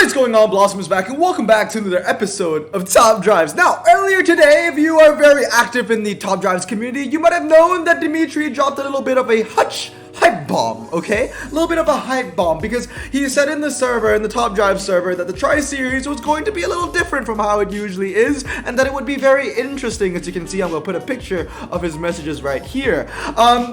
What is going on, Blossom is back, and welcome back to another episode of Top Drives. Now, earlier today, if you are very active in the Top Drives community, you might have known that Dimitri dropped a little bit of a Hutch hype bomb, okay? A little bit of a hype bomb, because he said in the server, in the Top Drive server, that the TriSeries was going to be a little different from how it usually is, and that it would be very interesting. As you can see, I'm gonna put a picture of his messages right here.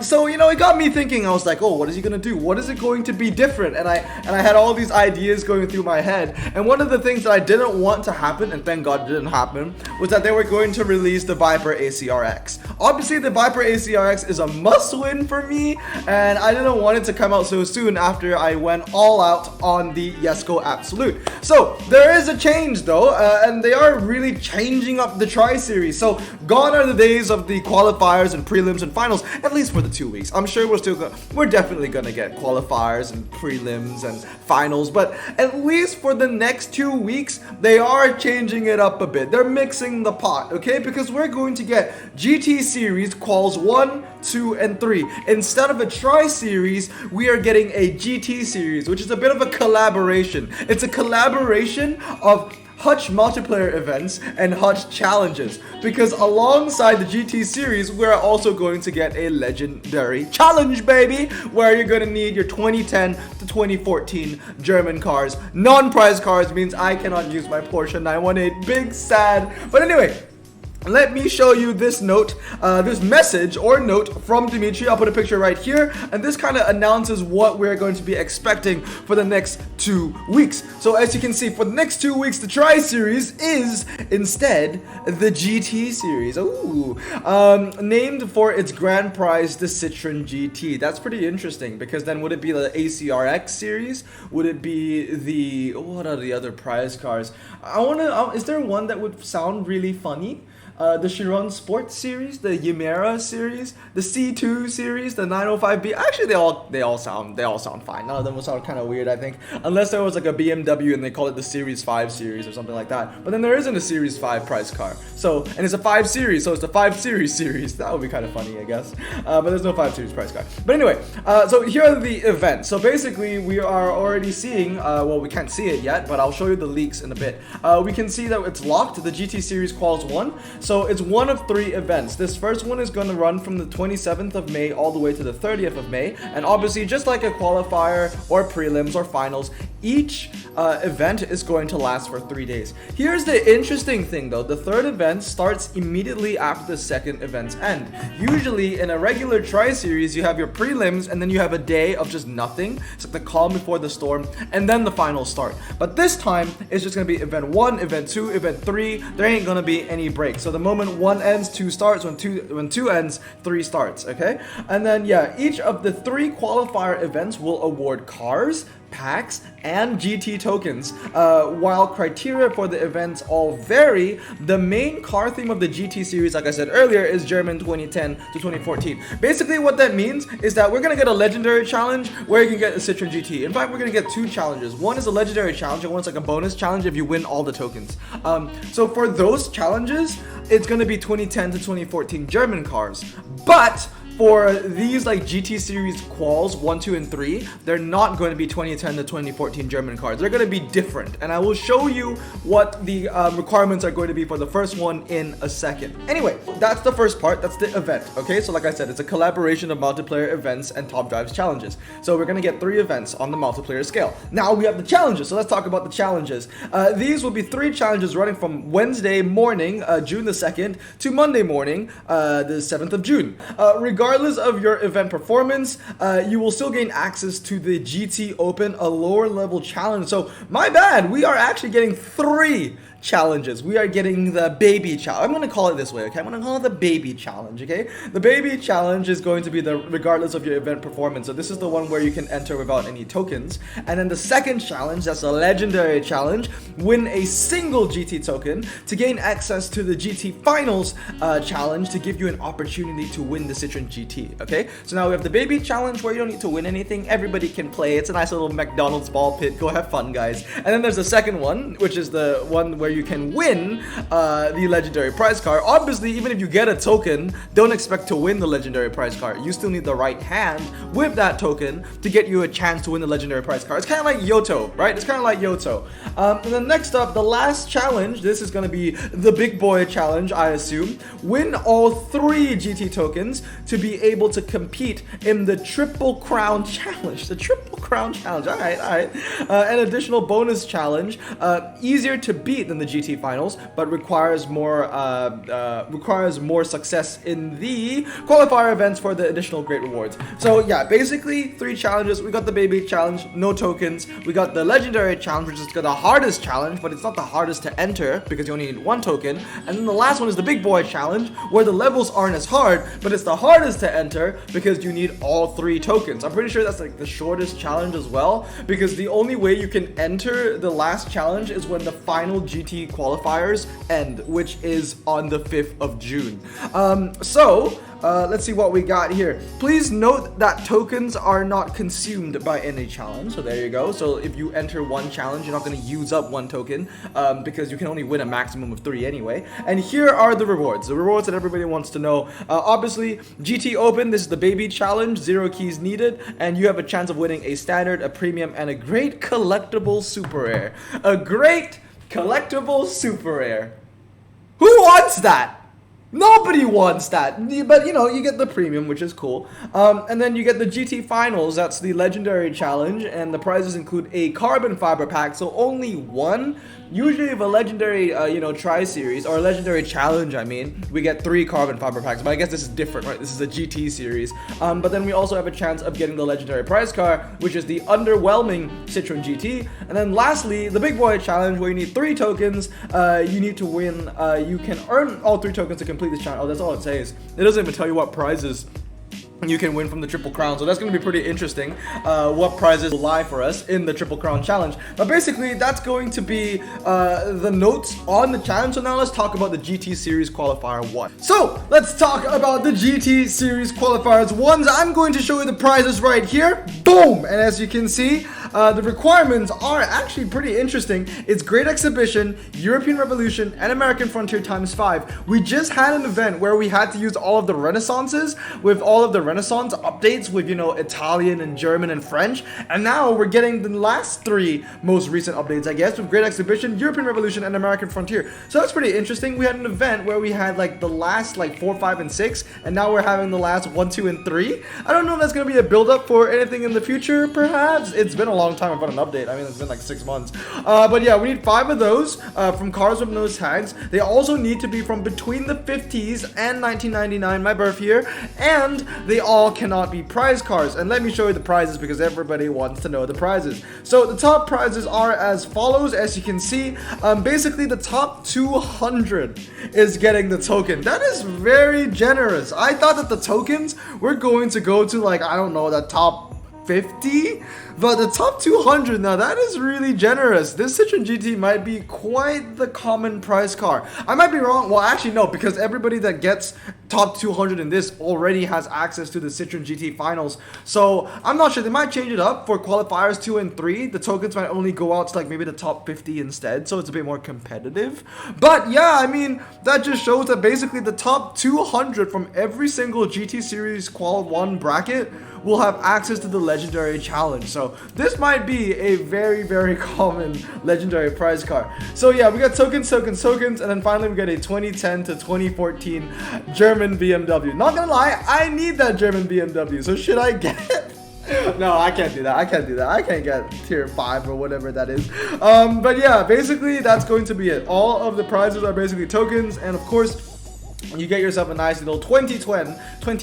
So, you know, it got me thinking. I was like, oh, what is he gonna do? What is it going to be different? And I had all these ideas going through my head, and one of the things that I didn't want to happen, and thank God it didn't happen, was that they were going to release the Viper ACRX. Obviously, the Viper ACRX is a must-win for me, and I didn't want it to come out so soon after I went all out on the Yesco Absolute. So there is a change though, and they are really changing up the TriSeries. So gone are the days of the qualifiers and prelims and finals, at least for the 2 weeks. I'm sure we're definitely gonna get qualifiers and prelims and finals, but at least for the next 2 weeks, they are changing it up a bit. They're mixing the pot, okay? Because we're going to get GT Series Quals 1, 2, and 3. Instead of a TriSeries, we are getting a GT Series, which is a bit of a collaboration. It's a collaboration of Hutch multiplayer events and Hutch challenges, because alongside the GT series, we're also going to get a legendary challenge, baby, where you're going to need your 2010 to 2014 German cars. Non-prize cars means I cannot use my Porsche 918. Big sad. But anyway, let me show you this note, this message or note from Dimitri. I'll put a picture right here, and this kind of announces what we're going to be expecting for the next 2 weeks. So as you can see, for the next 2 weeks, the TriSeries is instead the GT series. Ooh, named for its grand prize, the Citroen GT. That's pretty interesting, because then would it be the ACRX series? Would it be the, what are the other prize cars? Is there one that would sound really funny? The Chiron Sports series, the Yamera series, the C2 series, the 905B. Actually, they all sound fine. None of them will sound kind of weird, I think, unless there was like a BMW and they call it the Series 5 series or something like that. But then there isn't a Series 5 prize car. So, and it's a 5 series, so it's the 5 series series. That would be kind of funny, I guess. But there's no 5 series prize car. But anyway, so here are the events. So basically, we are already seeing, well, we can't see it yet, but I'll show you the leaks in a bit. We can see that it's locked, the GT Series Quals 1. So it's one of 3 events. This first one is going to run from the 27th of May all the way to the 30th of May. And obviously, just like a qualifier or prelims or finals, each event is going to last for 3 days. Here's the interesting thing though. The third event starts immediately after the second event's end. Usually in a regular TriSeries, you have your prelims and then you have a day of just nothing. It's like the calm before the storm, and then the finals start. But this time, it's just going to be event 1, event 2, event 3. There ain't going to be any breaks. So the moment 1 ends, 2 starts. When 2 ends, 3 starts, okay? And then, yeah, each of the 3 qualifier events will award cars, packs, and GT tokens. While criteria for the events all vary, the main car theme of the GT series, like I said earlier, is German 2010 to 2014. Basically, what that means is that we're gonna get a legendary challenge where you can get a Citroen GT. In fact, we're gonna get 2 challenges. One is a legendary challenge, and one's like a bonus challenge if you win all the tokens. So for those challenges, it's gonna be 2010 to 2014 German cars. But for these like GT series quals 1, 2, and 3, they're not going to be 2010 to 2014 German cars. They're going to be different, and I will show you what the requirements are going to be for the first one in a second. Anyway, that's the first part. That's the event. Okay, so like I said, it's a collaboration of multiplayer events and Top Drives challenges. So we're going to get 3 events on the multiplayer scale. Now we have the challenges. So let's talk about the challenges. These will be 3 challenges running from Wednesday morning, June the 2nd, to Monday morning, the 7th of June. Regardless of your event performance, you will still gain access to the GT Open, a lower level challenge. So my bad, we are actually getting 3 challenges. We are getting the baby challenge. I'm going to call it this way, okay? I'm going to call it the baby challenge, okay? The baby challenge is going to be the regardless of your event performance. So this is the one where you can enter without any tokens. And then the second challenge, that's a legendary challenge, win a single GT token to gain access to the GT Finals challenge to give you an opportunity to win the Citroen GT, okay? So now we have the baby challenge where you don't need to win anything. Everybody can play. It's a nice little McDonald's ball pit. Go have fun, guys. And then there's the second one, which is the one where where you can win the legendary prize card. Obviously, even if you get a token, don't expect to win the legendary prize card. You still need the right hand with that token to get you a chance to win the legendary prize card. It's kind of like Yoto, right? It's kind of like Yoto. And then next up, the last challenge. This is going to be the big boy challenge, I assume. Win all 3 GT tokens to be able to compete in the Triple Crown Challenge. The Triple Crown Challenge. All right. An additional bonus challenge, easier to beat than the GT finals, but requires more success in the qualifier events for the additional great rewards. So yeah, basically 3 challenges. We got the baby challenge, no tokens. We got the legendary challenge, which is the hardest challenge, but it's not the hardest to enter because you only need 1 token. And then the last one is the big boy challenge, where the levels aren't as hard, but it's the hardest to enter because you need all 3 tokens. I'm pretty sure that's like the shortest challenge as well, because the only way you can enter the last challenge is when the final GT qualifiers end, which is on the 5th of June. Let's see what we got here. Please note that tokens are not consumed by any challenge. So there you go. So if you enter 1 challenge, you're not going to use up 1 token because you can only win a maximum of 3 anyway. And here are the rewards. The rewards that everybody wants to know. Obviously, GT Open, this is the baby challenge, 0 keys needed, and you have a chance of winning a standard, a premium, and a great collectible super rare. A great collectible super rare. Who wants that? Nobody wants that, but you know, you get the premium, which is cool. And then you get the GT Finals, that's the legendary challenge, and the prizes include a carbon fiber pack, so only 1. Usually with a legendary, TriSeries, or a legendary challenge, we get 3 carbon fiber packs, but I guess this is different, right? This is a GT series. But then we also have a chance of getting the legendary prize card, which is the underwhelming Citroen GT. And then lastly, the big boy challenge, where you need 3 tokens. You need to win, you can earn all 3 tokens to complete this challenge. Oh, that's all it says. It doesn't even tell you what prizes you can win from the Triple Crown, so that's going to be pretty interesting, what prizes will lie for us in the Triple Crown Challenge. But basically, that's going to be the notes on the challenge. So now let's talk about the GT Series Qualifier 1. So let's talk about the GT Series Qualifiers 1s. I'm going to show you the prizes right here. Boom! And as you can see, the requirements are actually pretty interesting. It's Great Exhibition, European Revolution, and American Frontier ×5. We just had an event where we had to use all of the Renaissances with all of the Renaissance updates with, Italian and German and French. And now we're getting the last 3 most recent updates, I guess, with Great Exhibition, European Revolution, and American Frontier. So that's pretty interesting. We had an event where we had the last 4, 5, and 6, and now we're having the last 1, 2, and 3. I don't know if that's going to be a build-up for anything in the future, perhaps. It's been a long time without an update. It's been 6 months. But yeah, we need 5 of those from cars with no tags. They also need to be from between the 50s and 1999, my birth year, and they all cannot be prize cars. And let me show you the prizes because everybody wants to know the prizes. So the top prizes are as follows. As you can see, basically the top 200 is getting the token. That is very generous. I thought that the tokens were going to go to I don't know, the top 50, but the top 200, now that is really generous. This Citroen GT might be quite the common prize car. I might be wrong. Well, actually no, because everybody that gets top 200 in this already has access to the Citroen GT finals. So I'm not sure. They might change it up for qualifiers 2 and 3. The tokens might only go out to maybe the top 50 instead, so it's a bit more competitive. But yeah, that just shows that basically the top 200 from every single GT Series Qual 1 bracket will have access to the legendary challenge. So this might be a very, very common legendary prize car. So yeah, we got tokens, and then finally we get a 2010 to 2014 German BMW. Not gonna lie, I need that German BMW. So should I get it? No, I can't do that. I can't get tier 5 or whatever that is. But yeah, basically that's going to be it. All of the prizes are basically tokens, and of course, you get yourself a nice little 2010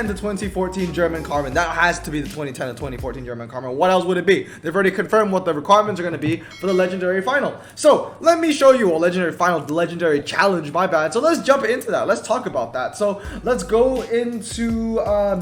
to 2014 German Carbon. That has to be the 2010 to 2014 German Carbon. What else would it be? They've already confirmed what the requirements are going to be for the legendary final. So let me show you a legendary final, the legendary challenge, my bad. So let's jump into that. Let's talk about that. So let's go into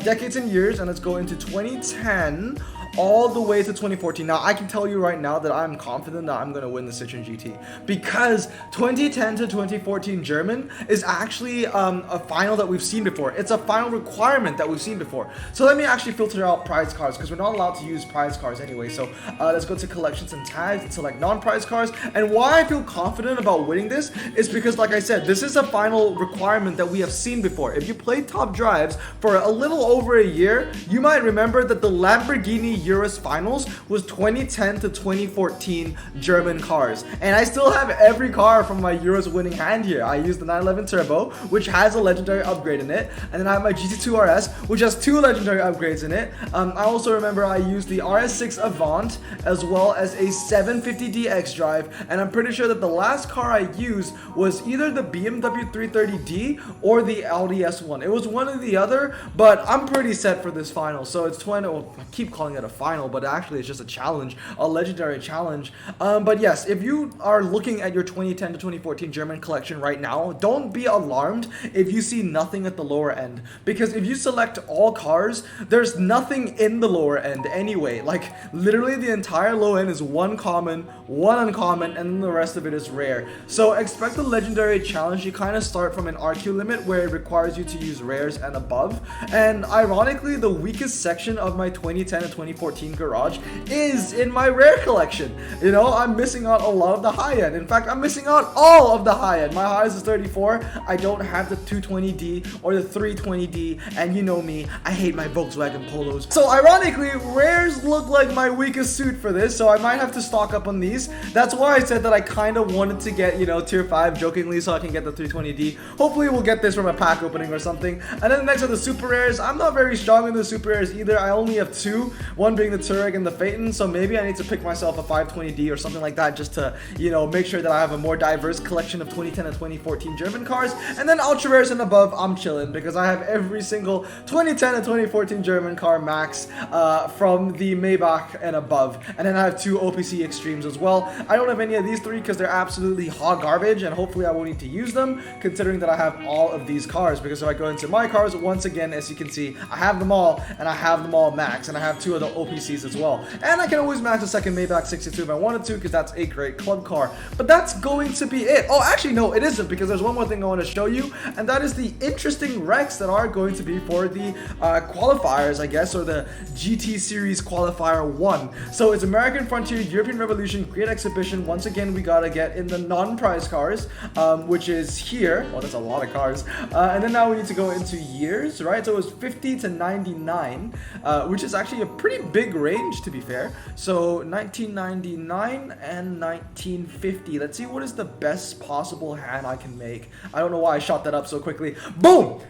decades and years, and let's go into 2010 all the way to 2014. Now, I can tell you right now that I'm confident that I'm going to win the Citroen GT because 2010 to 2014 German is actually a final that we've seen before. It's a final requirement that we've seen before. So let me actually filter out prize cars because we're not allowed to use prize cars anyway. So let's go to collections and tags and select non-prize cars. And why I feel confident about winning this is because, like I said, this is a final requirement that we have seen before. If you played Top Drives for a little over a year, you might remember that the Lamborghini Urus Finals was 2010 to 2014 German cars. And I still have every car from my Urus winning hand here. I used the 911 Turbo, which has a legendary upgrade in it. And then I have my GT2 RS, which has 2 legendary upgrades in it. I also remember I used the RS6 Avant as well as a 750D X-Drive. And I'm pretty sure that the last car I used was either the BMW 330D or the Audi S1. It was one or the other, but I'm pretty set for this final. So it's 20, well, I keep calling it a final, but actually it's just a challenge, a legendary challenge. But yes, if you are looking at your 2010 to 2014 German collection right now, don't be alarmed if you see nothing at the lower end, because if you select all cars, there's nothing in the lower end anyway. Like literally the entire low end is one common, one uncommon, and then the rest of it is rare. So expect the legendary challenge. You kind of start from an RQ limit where it requires you to use rares and above. And ironically, the weakest section of my 2010 and 2014 garage is in my rare collection. You know, I'm missing out a lot of the high end. In fact, I'm missing out all of the high end. My highest is 34. I don't have the 220D or the 320D, and you know me, I hate my Volkswagen Polos. So ironically, rares look like my weakest suit for this, so I might have to stock up on these. That's why I said that I kind of wanted to get, you know, tier 5 jokingly so I can get the 320D. Hopefully we'll get this from a pack opening or something. And then next are the super rares. I'm not very strong in the super rares either. I only have 2, one being the Touareg and the Phaeton, so maybe I need to pick myself a 520D or something like that just to, you know, make sure that I have a more diverse collection of 2010 and 2014 German cars. And then ultra rares and above, I'm chilling because I have every single 2010 and 2014 German car max from the Maybach and above. And then I have 2 OPC Extremes as well. I don't have any of these 3 because they're absolutely hot garbage, and hopefully I won't need to use them considering that I have all of these cars, because if I go into my cars, once again, as you can see, I have them all, and I have them all max, and I have 2 of the OPCs as well. And I can always max a second Maybach 62 if I wanted to, because that's a great club car. But that's going to be it. Oh, actually, no, it isn't, because there's one more thing I want to show you, and that is the interesting wrecks that are going to be for the qualifiers, I guess, or the GT Series Qualifier 1. So it's American Frontier, European Revolution, Great Exhibition. Once again, we gotta get in the non-prize cars, which is here. Well, that's a lot of cars. And then now we need to go into years, right? So it was 50 to 99, which is actually a pretty big range, to be fair. So 1999 and 1950. Let's see what is the best possible hand I can make. I don't know why I shot that up so quickly. Boom!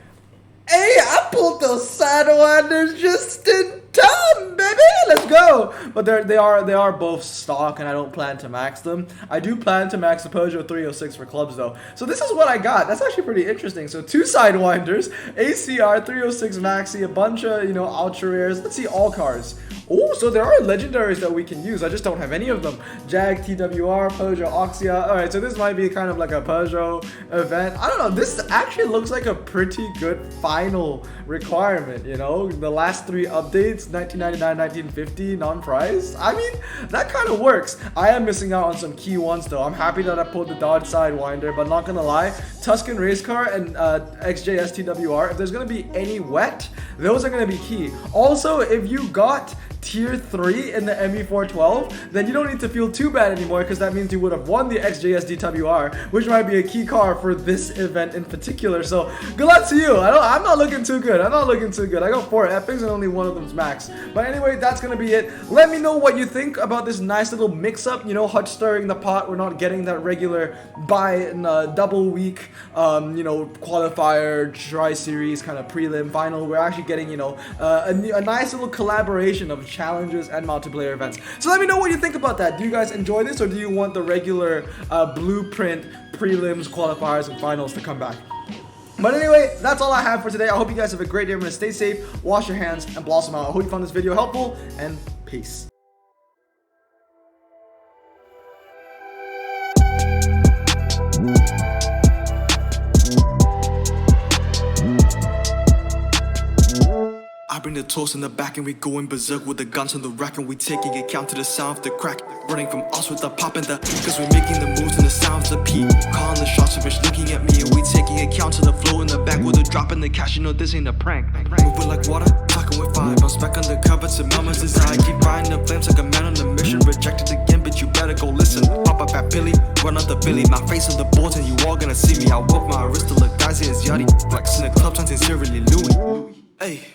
Hey, I pulled those sidewinders just in time, baby. Let's go. But they are both stock, and I don't plan to max them. I do plan to max the Peugeot 306 for clubs though. So this is what I got. That's actually pretty interesting. So 2 sidewinders, ACR 306 Maxi, a bunch of, you know, ultra rares. Let's see all cars. Oh, so there are legendaries that we can use. I just don't have any of them. Jag, TWR, Peugeot, Oxia. All right, so this might be kind of like a Peugeot event. I don't know. This actually looks like a pretty good final requirement, you know? The last 3 updates, 1999, 1950, non-prize. I mean, that kind of works. I am missing out on some key ones, though. I'm happy that I pulled the Dodge Sidewinder, but not gonna lie, Tuscan Race Car and XJS TWR, if there's gonna be any wet, those are gonna be key. Also, if you got tier 3 in the ME412, then you don't need to feel too bad anymore, because that means you would have won the XJS DWR, which might be a key car for this event in particular. So good luck to you. I'm not looking too good. I got 4 epics and only one of them's max. But anyway, that's gonna be it. Let me know what you think about this nice little mix-up. You know, Hutch stirring the pot. We're not getting that regular double week, you know, qualifier, tri-series kind of prelim final. We're actually getting, you know, a nice little collaboration of challenges and multiplayer events. So let me know what you think about that. Do you guys enjoy this, or do you want the regular blueprint prelims, qualifiers, and finals to come back? But anyway, that's all I have for today. I hope you guys have a great day. Remember to stay safe, wash your hands, and blossom out. I hope you found this video helpful, and peace. bring the toast in the back and we going berserk with the guns on the rack, and we taking account to the sound of the crack. Running from us with the pop and the, cause we making the moves and the sounds of P. Calling the shots, of bitch looking at me, and we taking account to the flow in the back with the drop and the cash. You know this ain't a prank. Moving like water, talking with fire. Bounce back on the cover to mama's inside. Keep riding the flames like a man on a mission. Rejected again, but you better go listen. Pop up at Billy, run up the Billy. My face on the boards and you all gonna see me. I work my wrist to look dicey as Yachty. Flexing the club, something sincerely Louis. Hey.